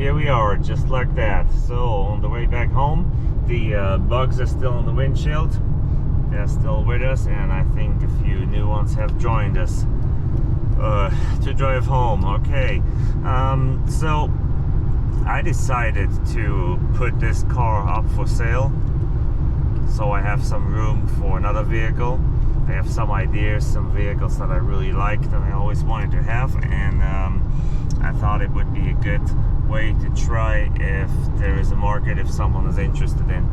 here we are, just like that. So on the way back home, the bugs are still on the windshield. They're still with us, and I think a few new ones have joined us to drive home. Okay, so I decided to put this car up for sale, so I have some room for another vehicle. I have some ideas, some vehicles that I really liked and I always wanted to have, and I thought it would be a good way to try if there is a market, if someone is interested in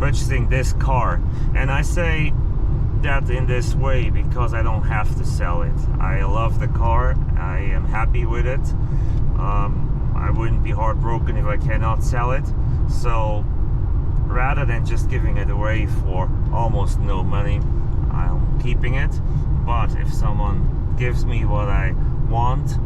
purchasing this car. And I say that in this way because I don't have to sell it. I love the car, I am happy with it. I wouldn't be heartbroken if I cannot sell it. So rather than just giving it away for almost no money, I'm keeping it. But if someone gives me what I want,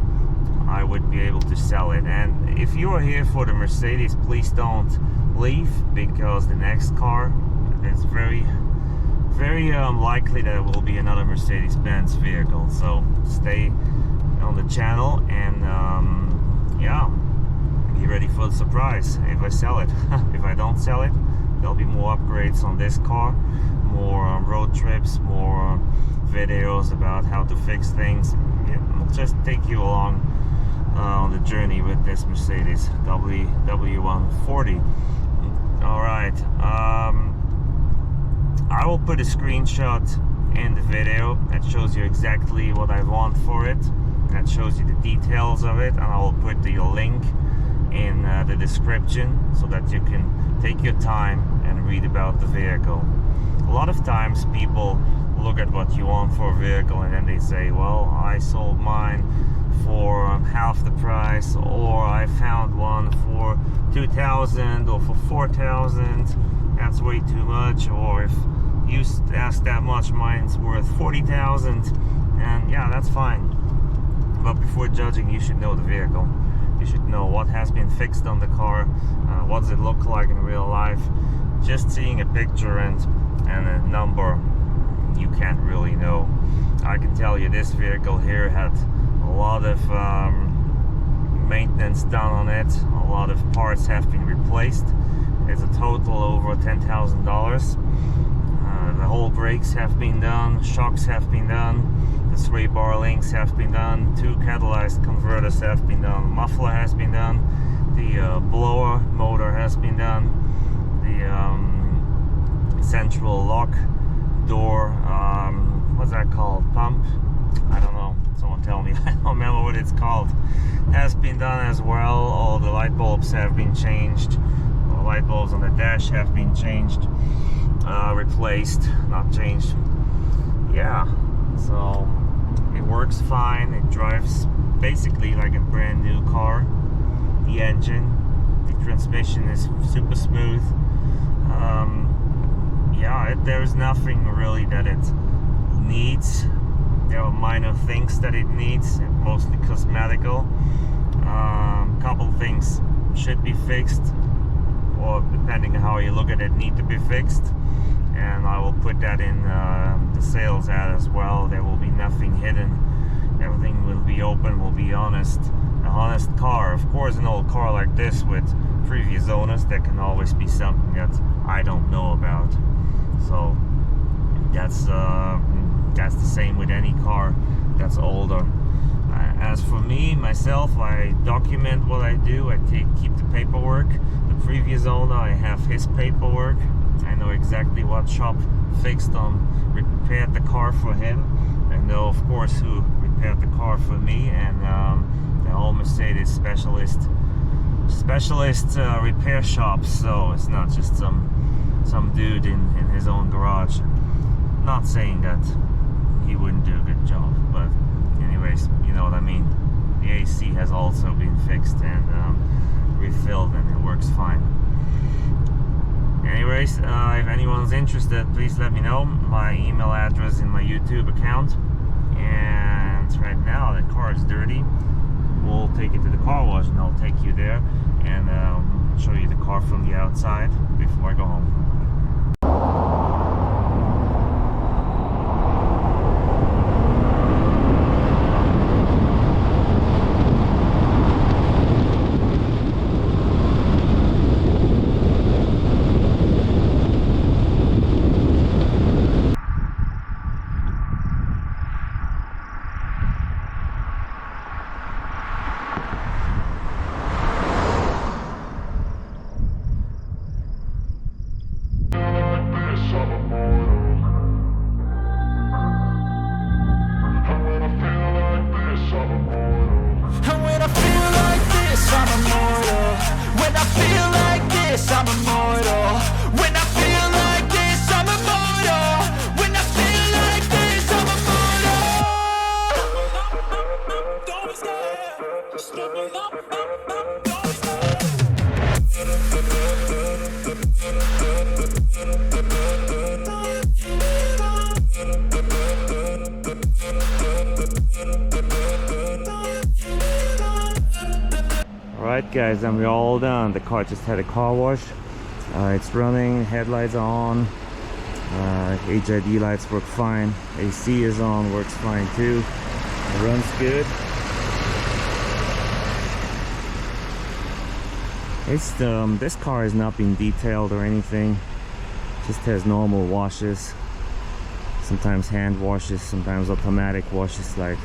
I would be able to sell it. And if you are here for the Mercedes, please don't leave, because the next car, it's very likely that it will be another Mercedes-Benz vehicle. So stay on the channel and yeah, be ready for the surprise if I sell it. If I don't sell it, there'll be more upgrades on this car, more road trips, more videos about how to fix things. I'll just take you along on the journey with this Mercedes W140. All right, I will put a screenshot in the video that shows you exactly what I want for it, that shows you the details of it, and I will put the link in the description so that you can take your time and read about the vehicle. A lot of times people look at what you want for a vehicle and then they say, well, I sold mine for half the price, or I found one for 2,000 or for 4,000. That's way too much. Or if you ask that much, mine's worth 40,000. And yeah, that's fine. But before judging, you should know the vehicle. You should know what has been fixed on the car, what does it look like in real life. Just seeing a picture and a number, you can't really know. I can tell you this vehicle here had a lot of maintenance done on it. A lot of parts have been replaced. It's a total over $10,000. The whole brakes have been done, shocks have been done, the sway bar links have been done, 2 catalyzed converters have been done, muffler has been done, the blower motor has been done, the central lock door, what's that called, pump? I don't know, someone tell me, I don't remember what it's called, has been done as well. All the light bulbs have been changed, the light bulbs on the dash have been changed, replaced, not changed. Yeah, so it works fine, it drives basically like a brand new car. The engine, the transmission is super smooth. Yeah, there's nothing really that it needs. There are minor things that it needs, mostly cosmetical. Couple things should be fixed, or depending on how you look at it, need to be fixed. And I will put that in the sales ad as well. There will be nothing hidden. Everything will be open, will be honest. An honest car. Of course, an old car like this with previous owners, there can always be something that I don't know about. So that's the same with any car that's older. As for me, myself, I document what I do. I keep the paperwork. The previous owner, I have his paperwork. I know exactly what shop fixed repaired the car for him. I know, of course, who repaired the car for me, and the whole Mercedes specialist repair shop. So it's not just some dude in his own garage. Not saying that he wouldn't do a good job, but anyways, you know what I mean. The AC has also been fixed and refilled, and it works fine. Anyways, if anyone's interested, please let me know. My email address in my YouTube account. And right now the car is dirty. We'll take it to the car wash and I'll take you there and show you the car from the outside before I go home. Alright guys, and we're all done. The car just had a car wash. It's running, headlights on, HID lights work fine, AC is on, works fine too, it runs good. It's this car has not been detailed or anything, just has normal washes, sometimes hand washes, sometimes automatic washes, like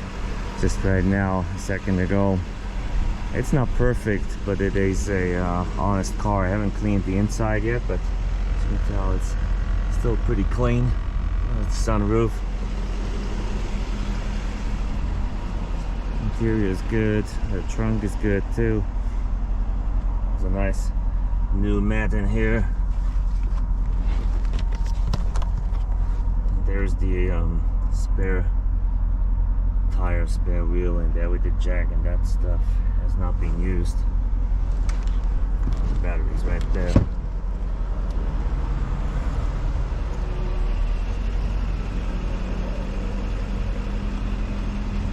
just right now, a second ago. It's not perfect, but it is a honest car. I haven't cleaned the inside yet, but as you can tell, it's still pretty clean. It's sunroof. Interior is good. The trunk is good too. There's a nice new mat in here. There's the spare tire, spare wheel in there with the jack, and that stuff has not been used. The battery's right there.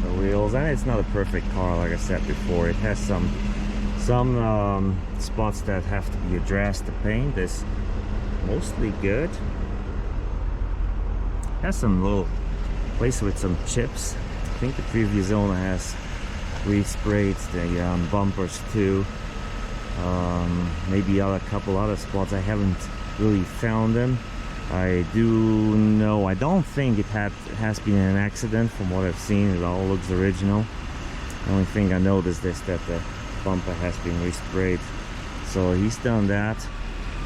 The wheels, and it's not a perfect car, like I said before. It has some spots that have to be addressed. The paint is mostly good. Has some little place with some chips. I think the previous owner has resprayed the bumpers too. Maybe a couple other spots. I haven't really found them. I do know, I don't think it has been an accident from what I've seen. It all looks original. The only thing I noticed is that the bumper has been resprayed. So he's done that,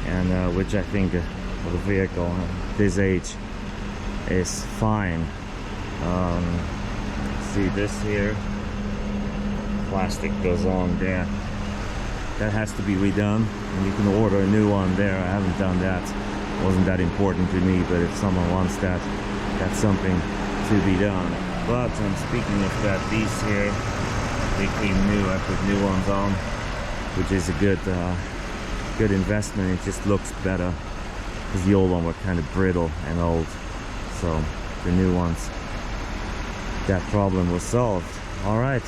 and which I think for the vehicle this age is fine. See this here, plastic goes on there. That has to be redone, and you can order a new one there. I haven't done that. It wasn't that important to me, but if someone wants that, that's something to be done. But speaking of that, these here, they came new. I put new ones on, which is a good investment. It just looks better, because the old one were kind of brittle and old. So the new ones, that problem was solved. All right,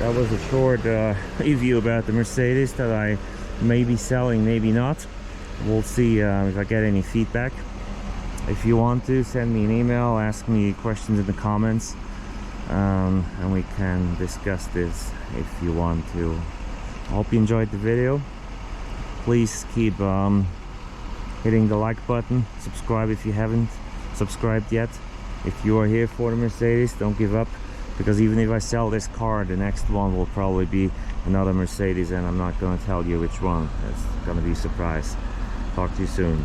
that was a short review about the Mercedes that I may be selling, maybe not. We'll see if I get any feedback. If you want to, send me an email, ask me questions in the comments, and we can discuss this if you want to. I hope you enjoyed the video. Please keep hitting the like button, subscribe if you haven't subscribed yet. If you are here for the Mercedes, don't give up, because even if I sell this car, the next one will probably be another Mercedes, and I'm not going to tell you which one. It's going to be a surprise. Talk to you soon.